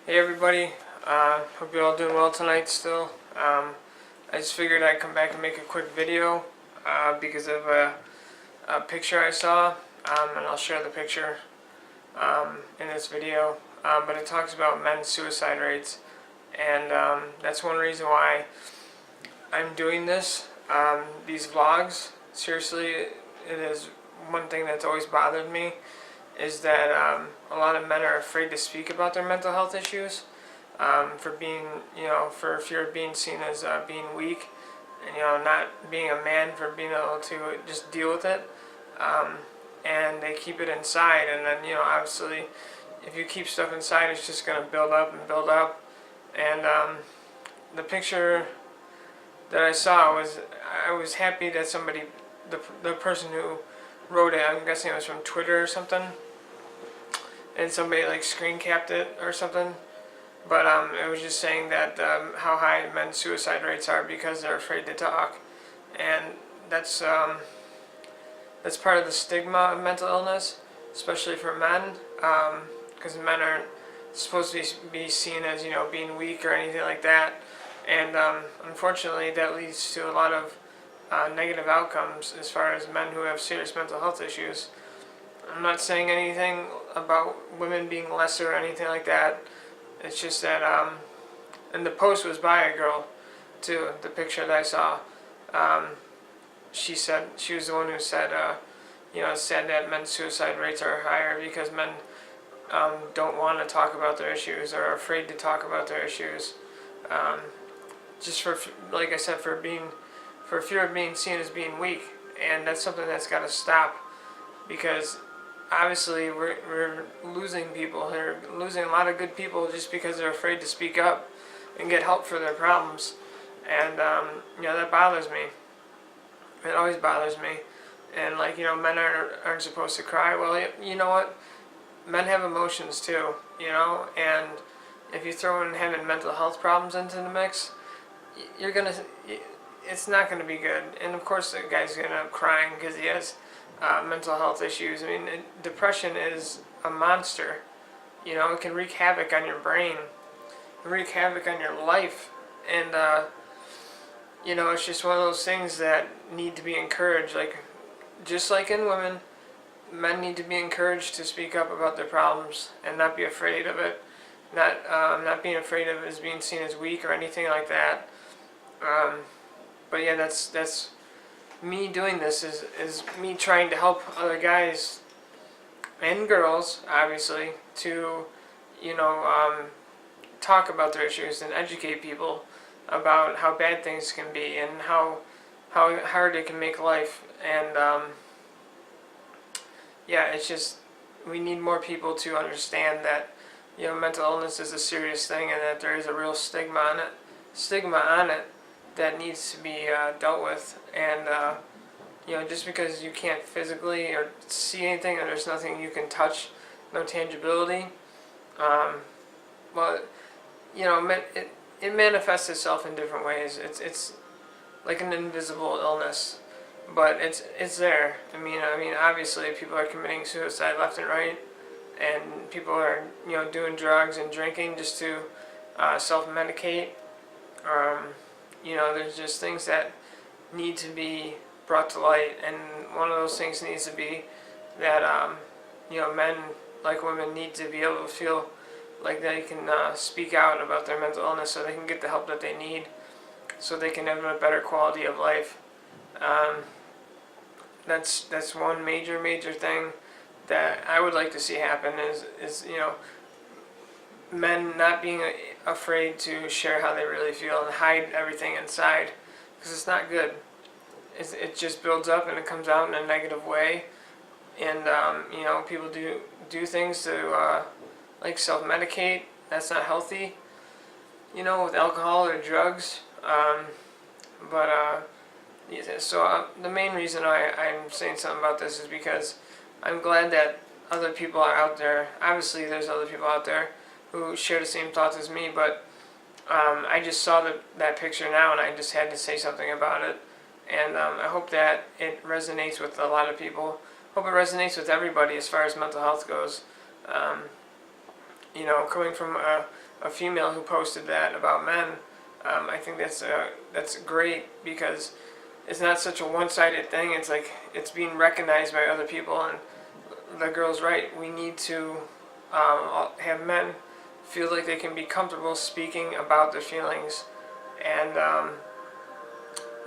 Hey everybody, hope you're all doing well tonight still. I just figured I'd come back and make a quick video because of a picture I saw, and I'll share the picture in this video. But it talks about men's suicide rates, and that's one reason why I'm doing this, these vlogs. Seriously, it is one thing that's always bothered me, is that a lot of men are afraid to speak about their mental health issues for being, for fear of being seen as being weak, and not being a man, for being able to just deal with it, and they keep it inside, and then obviously if you keep stuff inside, it's just going to build up and build up. And the picture that I saw I was happy that somebody, the person who wrote it, I'm guessing it was from Twitter or something, and somebody like screen capped it or something. But it was just saying that how high men's suicide rates are because they're afraid to talk, and that's part of the stigma of mental illness, especially for men, because men aren't supposed to be seen as being weak or anything like that, and unfortunately that leads to a lot of negative outcomes as far as men who have serious mental health issues. I'm not saying anything about women being lesser or anything like that. It's just that, and the post was by a girl too, the picture that I saw. She said, she was the one who said, it's sad that men's suicide rates are higher because men don't want to talk about their issues, or are afraid to talk about their issues. Just for, like I said, for fear of being seen as being weak. And that's something that's got to stop, because obviously we're losing people. They're losing a lot of good people just because they're afraid to speak up and get help for their problems. And that bothers me. It always bothers me. And men aren't supposed to cry. Well, you know what? Men have emotions too, and if you throw in having mental health problems into the mix, it's not going to be good. And of course the guy's going to end up crying because he has mental health issues. I mean, depression is a monster. It can wreak havoc on your brain, wreak havoc on your life, and it's just one of those things that need to be encouraged. Just like in women, men need to be encouraged to speak up about their problems and not be afraid of it. Not being afraid of it as being seen as weak or anything like that. But yeah, that's me doing this, is me trying to help other guys and girls, obviously, to talk about their issues and educate people about how bad things can be and how hard it can make life. And yeah, it's just, we need more people to understand that mental illness is a serious thing, and that there is a real stigma on it that needs to be dealt with. And just because you can't physically or see anything, or there's nothing you can touch, no tangibility, well, it manifests itself in different ways. It's like an invisible illness, but it's there. I mean, obviously people are committing suicide left and right, and people are doing drugs and drinking just to self-medicate. There's just things that need to be brought to light, and one of those things needs to be that men, like women, need to be able to feel like they can speak out about their mental illness, so they can get the help that they need, so they can have a better quality of life. That's one major thing that I would like to see happen, is men not being afraid to share how they really feel and hide everything inside, because it's not good. It just builds up and it comes out in a negative way, and people do things to like self-medicate. That's not healthy, with alcohol or drugs. So the main reason I'm saying something about this is because I'm glad that other people are out there. Obviously there's other people out there who share the same thoughts as me, but I just saw that picture now, and I just had to say something about it. And I hope that it resonates with a lot of people. Hope it resonates with everybody as far as mental health goes. you know, coming from a female who posted that about men, I think that's great, because it's not such a one-sided thing. It's like it's being recognized by other people, and the girl's right. We need to have men feel like they can be comfortable speaking about their feelings, and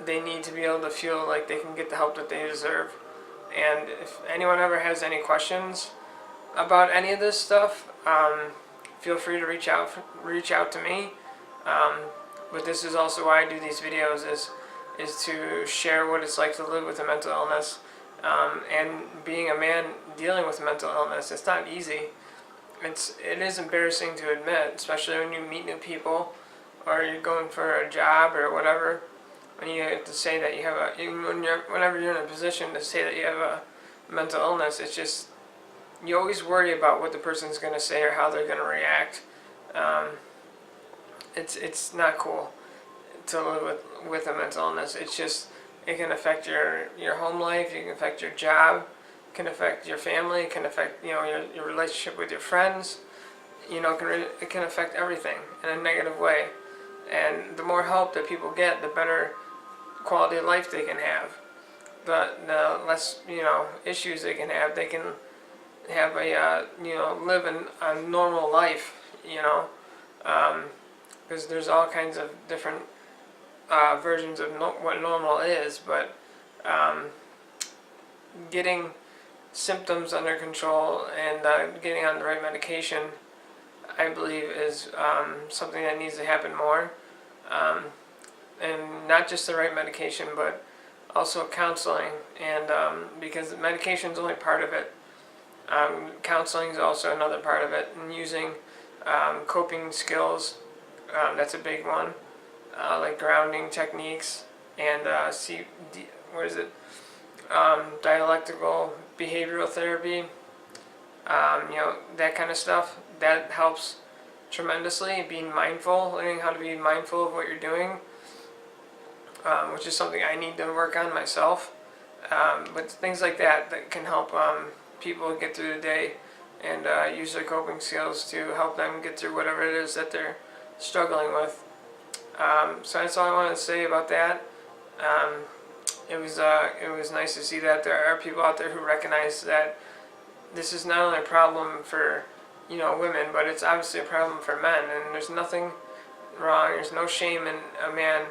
they need to be able to feel like they can get the help that they deserve. And if anyone ever has any questions about any of this stuff, feel free to reach out to me. But this is also why I do these videos, is to share what it's like to live with a mental illness, and being a man dealing with mental illness. It's not easy. It is embarrassing to admit, especially when you meet new people, or you're going for a job or whatever. When you have to say that you have whenever you're in a position to say that you have a mental illness, it's just, you always worry about what the person's going to say or how they're going to react. It's not cool to live with a mental illness. It's just, it can affect your home life, it can affect your job, it can affect your family, it can affect, you know, your relationship with your friends. You know, it can affect everything in a negative way. And the more help that people get, the better quality of life they can have. The less, you know, issues they can have. They can have you know, live a normal life, you know, because there's all kinds of different versions of what normal is, but getting symptoms under control and getting on the right medication, I believe, is something that needs to happen more. And not just the right medication, but also counseling, and because medication is only part of it. Counseling is also another part of it, and using coping skills, that's a big one, like grounding techniques and dialectical behavioral therapy, you know, that kind of stuff. That helps tremendously. Being mindful, learning how to be mindful of what you're doing, which is something I need to work on myself. But things like that can help people get through the day and use their coping skills to help them get through whatever it is that they're struggling with. So that's all I wanted to say about that. It was nice to see that there are people out there who recognize that this is not only a problem for, you know, women, but it's obviously a problem for men, and there's nothing wrong. There's no shame in a man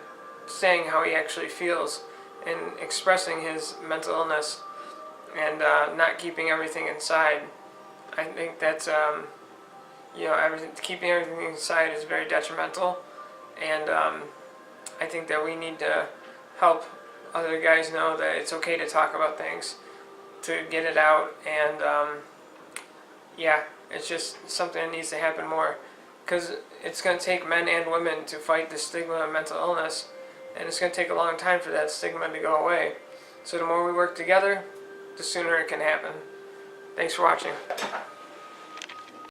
saying how he actually feels and expressing his mental illness, and not keeping everything inside. I think that's you know, keeping everything inside is very detrimental, and I think that we need to help other guys know that it's okay to talk about things, to get it out, and yeah, it's just something that needs to happen more, because it's going to take men and women to fight the stigma of mental illness, and it's going to take a long time for that stigma to go away. So the more we work together, the sooner it can happen. Thanks for watching.